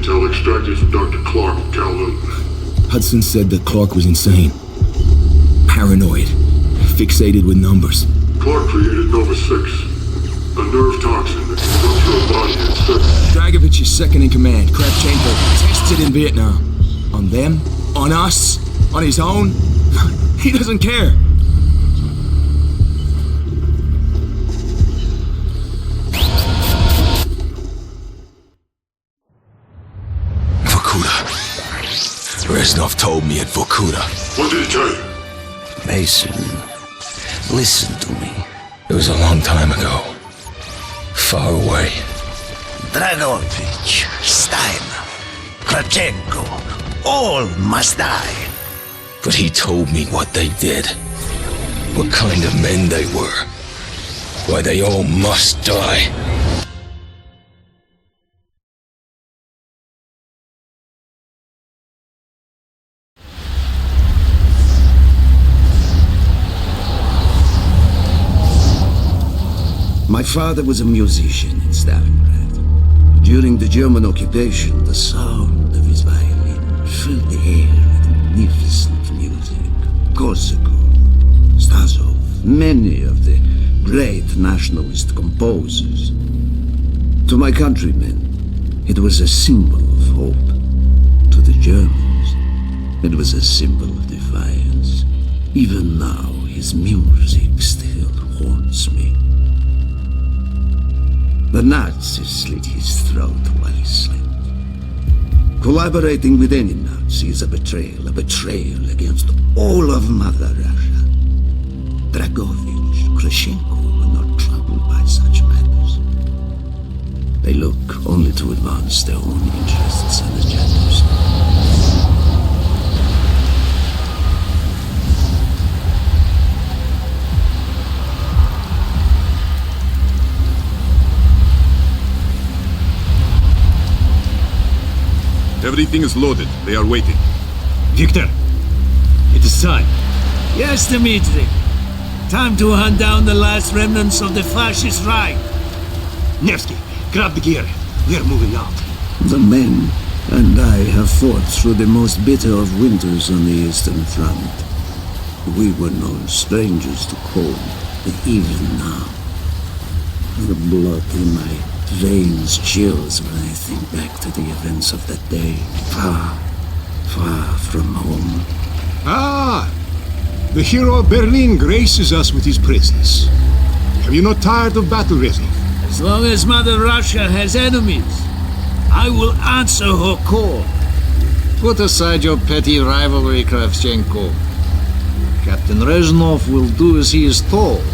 intel extracted from Dr. Clark in Kowloon. Hudson said that Clark was insane. Paranoid. Fixated with numbers. Clark created Nova 6, a nerve toxin that can rupture a body in seconds. Dragovich is second in command. Kravchenko tested in Vietnam. On them? On us? On his own? He doesn't care. Vorkuta. Reznov told me at Vorkuta. What did he tell you? Mason, listen to me. It was a long time ago. Far away. Dragovich, Steiner, Kravchenko, all must die. But he told me what they did. What kind of men they were. Why they all must die. My father was a musician in Stalingrad. During the German occupation, the sound of his violin filled the air with magnificent music. Korsakov, Stasov, many of the great nationalist composers. To my countrymen, it was a symbol of hope. To the Germans, it was a symbol of defiance. Even now, his music still haunts me. The Nazis slit his throat while he slept. Collaborating with any Nazi is a betrayal against all of Mother Russia. Dragovich, Kravchenko were not troubled by such matters. They look only to advance their own interests and agendas. Everything is loaded. They are waiting. Victor, it is time. Yes, Dimitri. Time to hunt down the last remnants of the fascist right. Nevsky, grab the gear. We are moving out. The men and I have fought through the most bitter of winters on the Eastern Front. We were no strangers to cold, but even now, the blood in my veins chills when I think back to the events of that day, far, far from home. Ah! The hero of Berlin graces us with his presence. Have you not tired of battle, Reznov? As long as Mother Russia has enemies, I will answer her call. Put aside your petty rivalry, Kravchenko. Captain Reznov will do as he is told.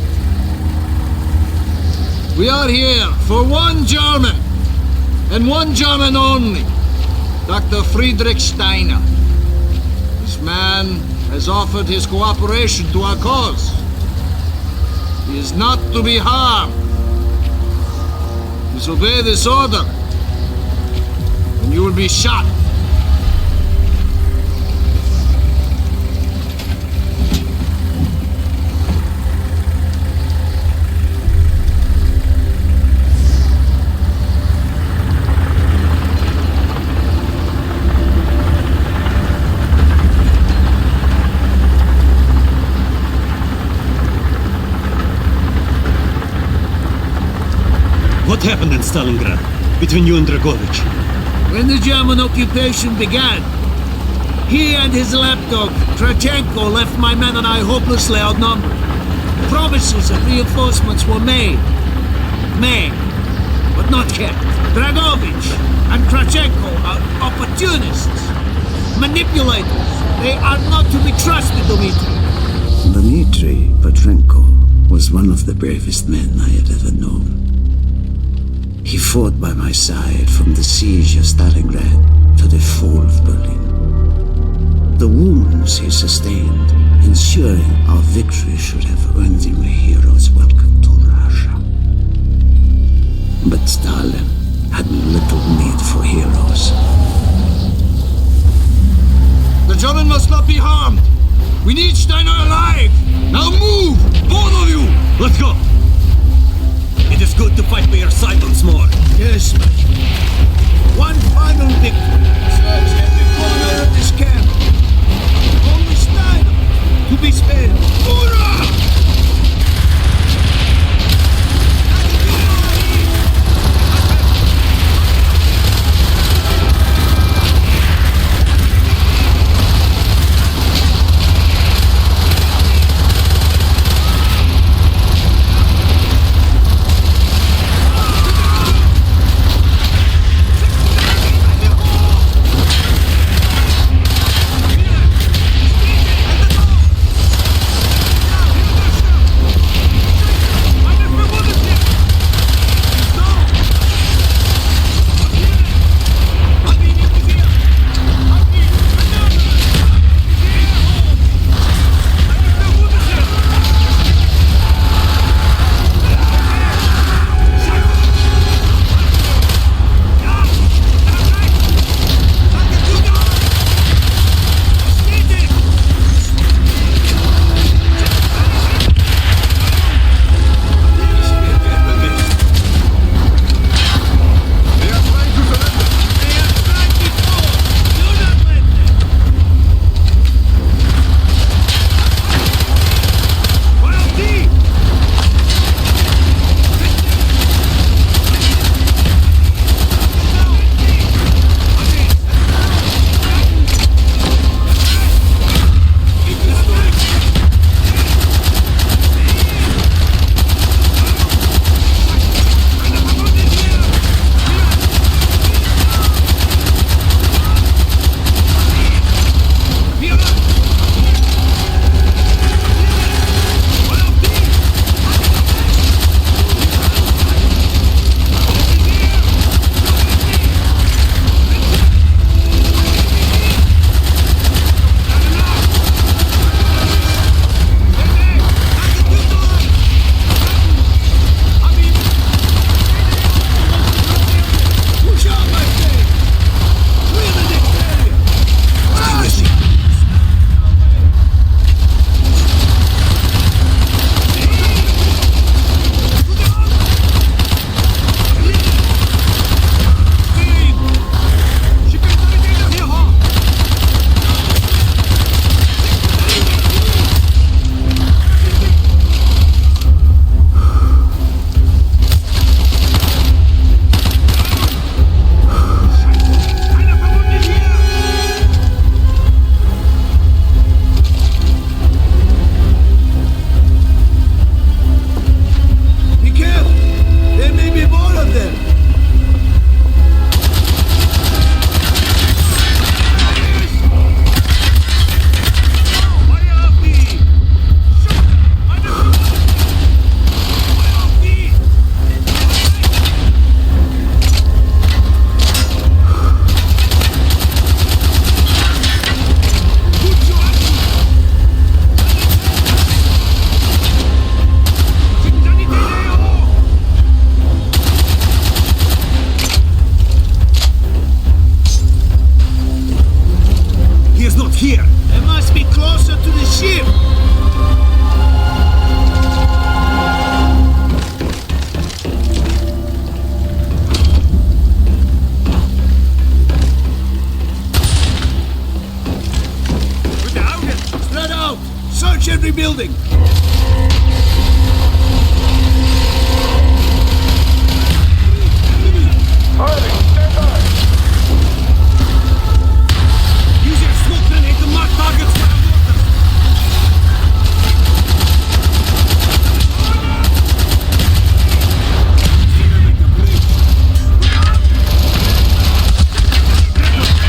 We are here for one German, and one German only, Dr. Friedrich Steiner. This man has offered his cooperation to our cause. He is not to be harmed. Disobey this order, and you will be shot. What happened in Stalingrad between you and Dragovich? When the German occupation began, he and his lapdog, Kravchenko, left my men and I hopelessly outnumbered. Promises of reinforcements were made, but not kept. Dragovich and Kravchenko are opportunists, manipulators. They are not to be trusted, Dimitri. Dimitri Petrenko was one of the bravest men I had ever known. He fought by my side from the siege of Stalingrad to the fall of Berlin. The wounds he sustained, ensuring our victory, should have earned him a hero's welcome to Russia. But Stalin had little need for heroes. The German must not be harmed. We need Steiner alive. Now move, both of you. Let's go! It is good to fight by your side once more. Yes, One final victory. Search every corner of this camp. Only Steiner to be spared. Hoorah! every building! Harvey, stand by! Use your smoke grenade to mark targets for our workers!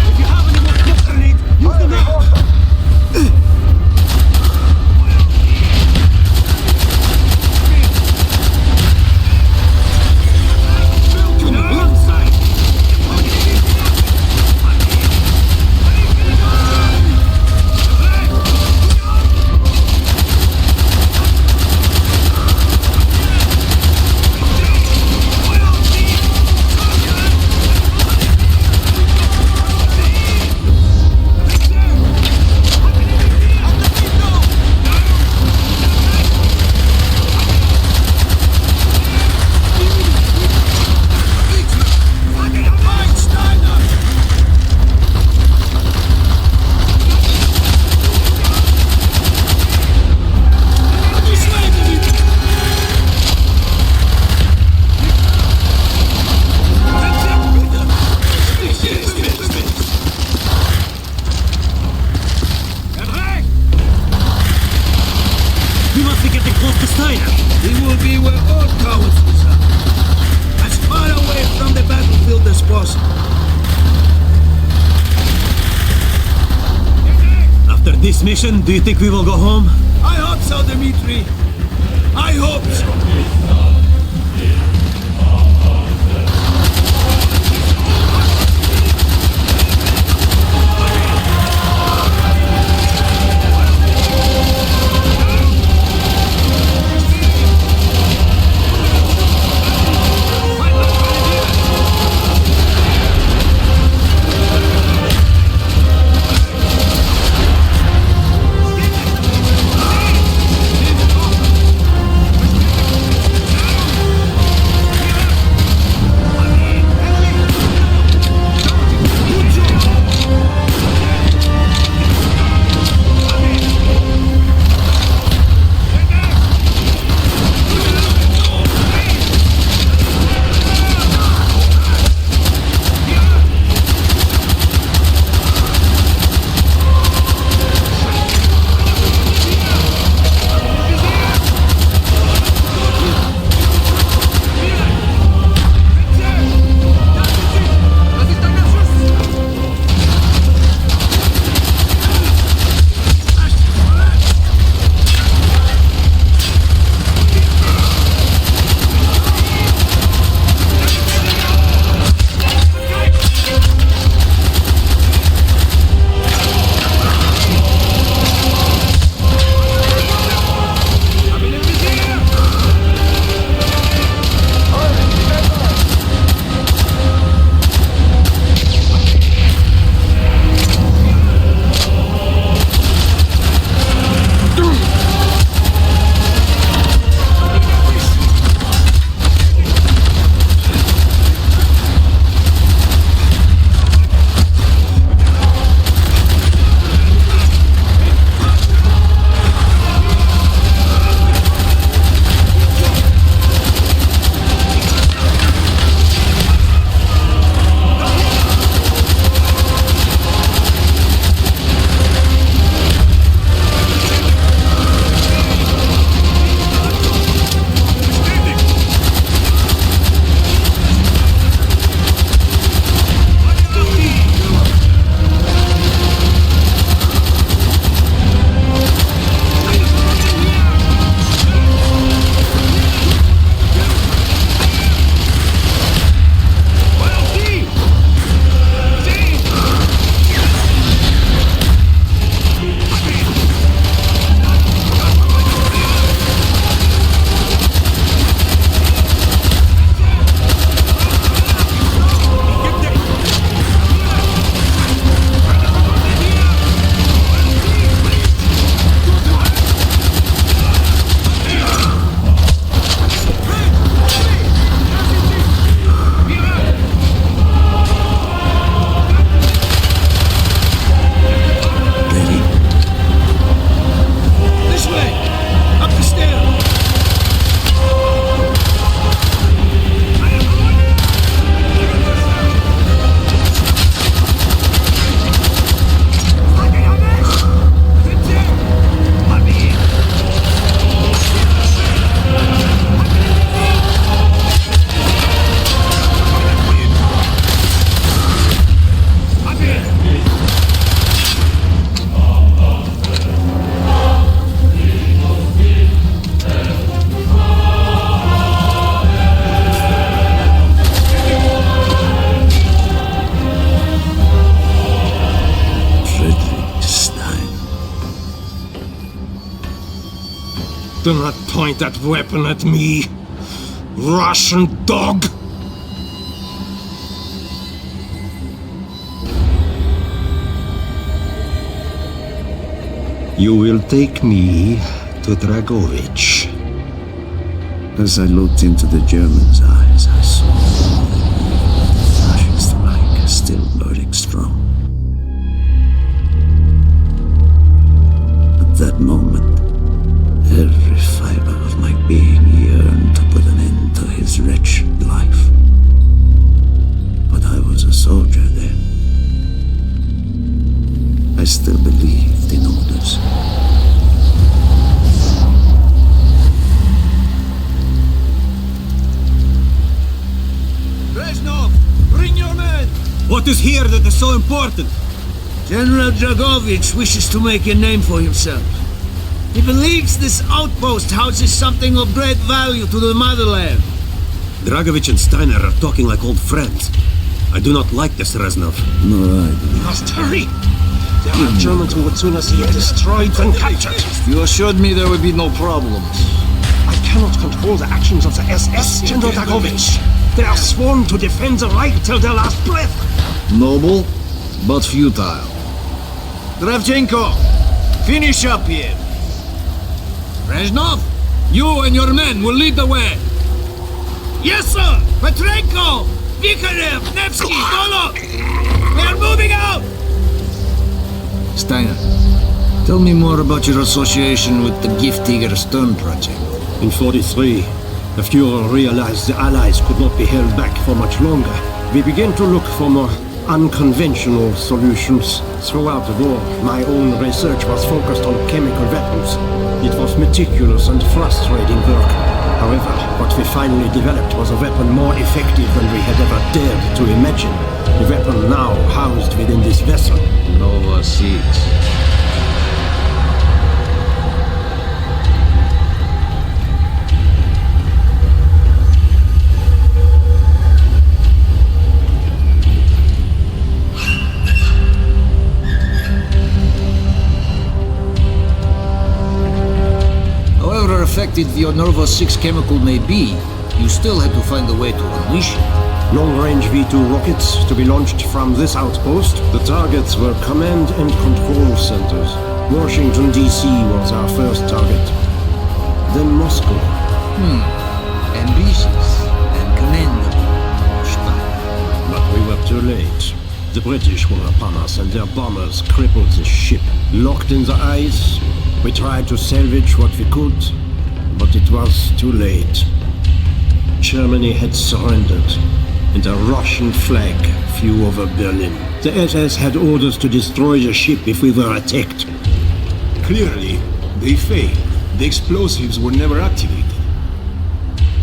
If you have any more smoke grenades, use them now! To the inside! Steiner, we will be where all cowards reside. As far away from the battlefield as possible. After this mission, do you think we will go home? I hope so, Dimitri. I hope so. Do not point that weapon at me, Russian dog! You will take me to Dragovich. As I looked into the German's eyes, I saw the fascist Reich still burning strong. At that moment, every fiber of my being yearned to put an end to his wretched life. But I was a soldier then. I still believed in orders. What is here that is so important? General Dragovich wishes to make a name for himself. He believes this outpost houses something of great value to the motherland. Dragovich and Steiner are talking like old friends. I do not like this, Reznov. No, I do. We must hurry. There are Germans who would sooner see it destroyed than captured. You assured me there would be no problems. I cannot control the actions of the SS, General Dragovich. They are sworn to defend the Reich till their last breath. Noble, but futile. Kravchenko, finish up here. Reznov, you and your men will lead the way. Yes, sir! Petrenko! Vikarev! Nevsky! Dolok! We are moving out! Steiner, tell me more about your association with the Giftiger Stern project. In 43, the Fuhrer realized the Allies could not be held back for much longer. We began to look for more unconventional solutions. Throughout the war, my own research was focused on chemical weapons. It was meticulous and frustrating work. However, what we finally developed was a weapon more effective than we had ever dared to imagine. The weapon now housed within this vessel. Nova 6. However effective your Nova 6 chemical may be, you still had to find a way to unleash it. Long-range V2 rockets to be launched from this outpost. The targets were command and control centers. Washington, D.C. was our first target. Then Moscow. Ambitious and commendable, Steiner. But we were too late. The British were upon us and their bombers crippled the ship. Locked in the ice, we tried to salvage what we could, but it was too late. Germany had surrendered, and a Russian flag flew over Berlin. The SS had orders to destroy the ship if we were attacked. Clearly, they failed. The explosives were never activated.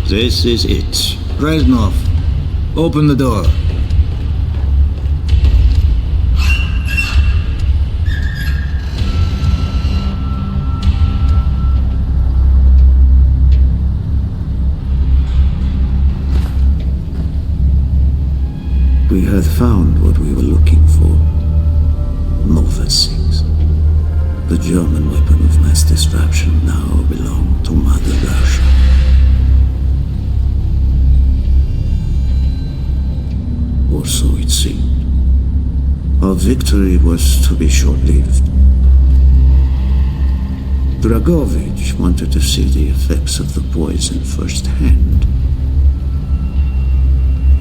This is it. Reznov, open the door. We had found what we were looking for. Nova 6. The German weapon of mass destruction now belonged to Mother Russia. Or so it seemed. Our victory was to be short-lived. Dragovich wanted to see the effects of the poison firsthand.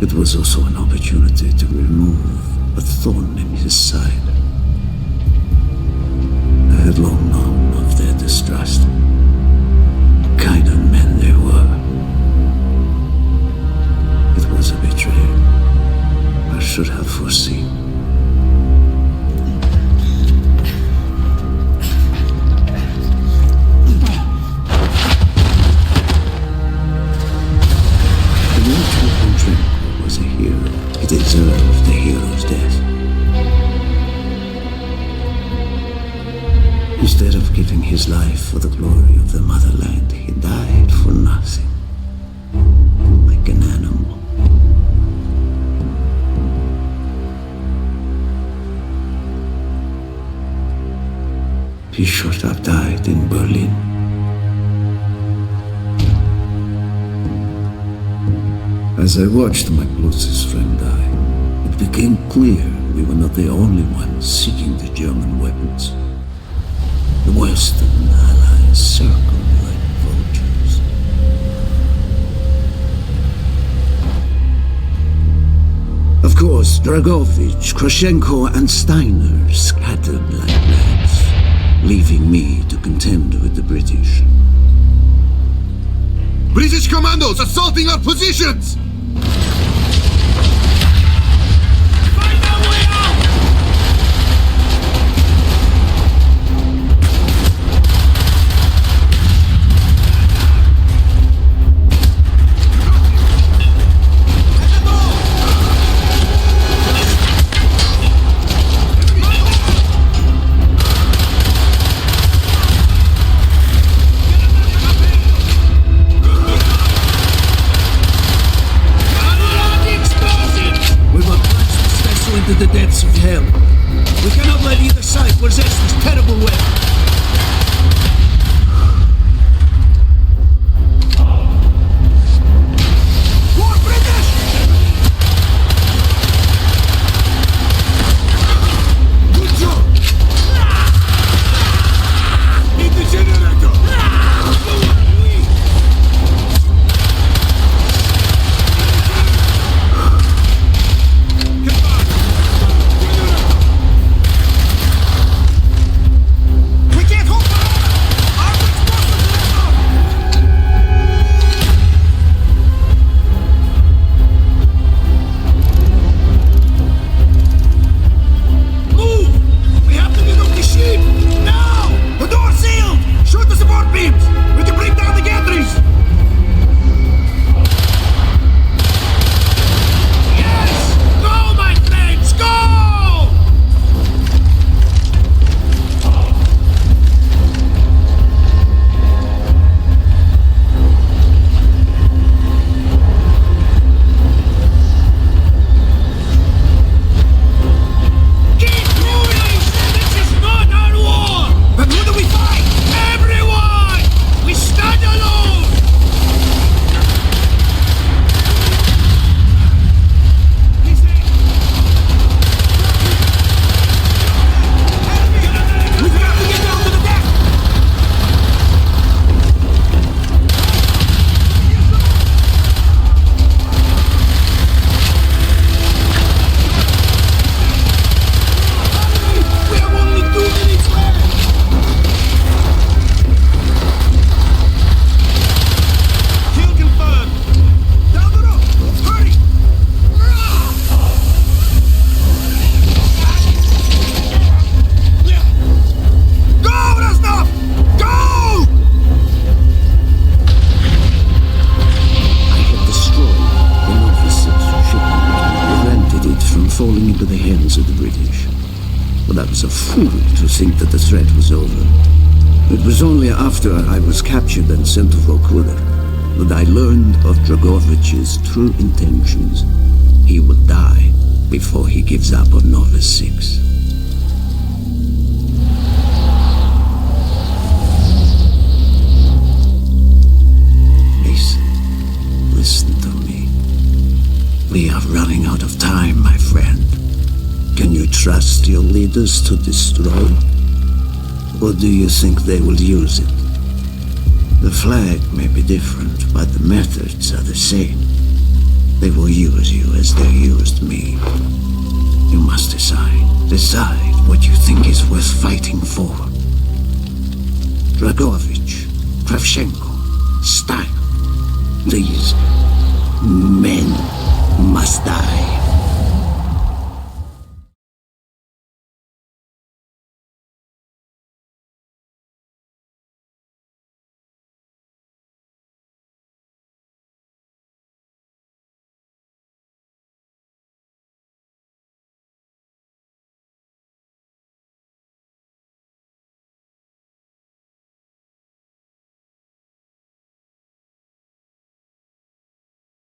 It was also an opportunity to remove a thorn in his side. I had long known of their distrust. The kind of men they were. It was a betrayal I should have foreseen. Dimitri Petrenko was a hero. He deserved the hero's death. Instead of giving his life for the glory of the motherland, he died for nothing. Like an animal. He should have died in Berlin. As I watched my closest friend die, it became clear we were not the only ones seeking the German weapons. The Western Allies circled like vultures. Of course, Dragovich, Kravchenko, and Steiner scattered like rats, leaving me to contend with the British. British commandos assaulting our positions! let either side possess this terrible weapon. falling into the hands of the British. But I was a fool to think that the threat was over. It was only after I was captured and sent to Vorkuta that I learned of Dragovich's true intentions. He will die before he gives up on Nova 6. Listen to me. We are running out of time, my friend. Can you trust your leaders to destroy? Or do you think they will use it? The flag may be different, but the methods are the same. They will use you as they used me. You must decide. Decide what you think is worth fighting for. Dragovich, Kravchenko, Stein. These men must die.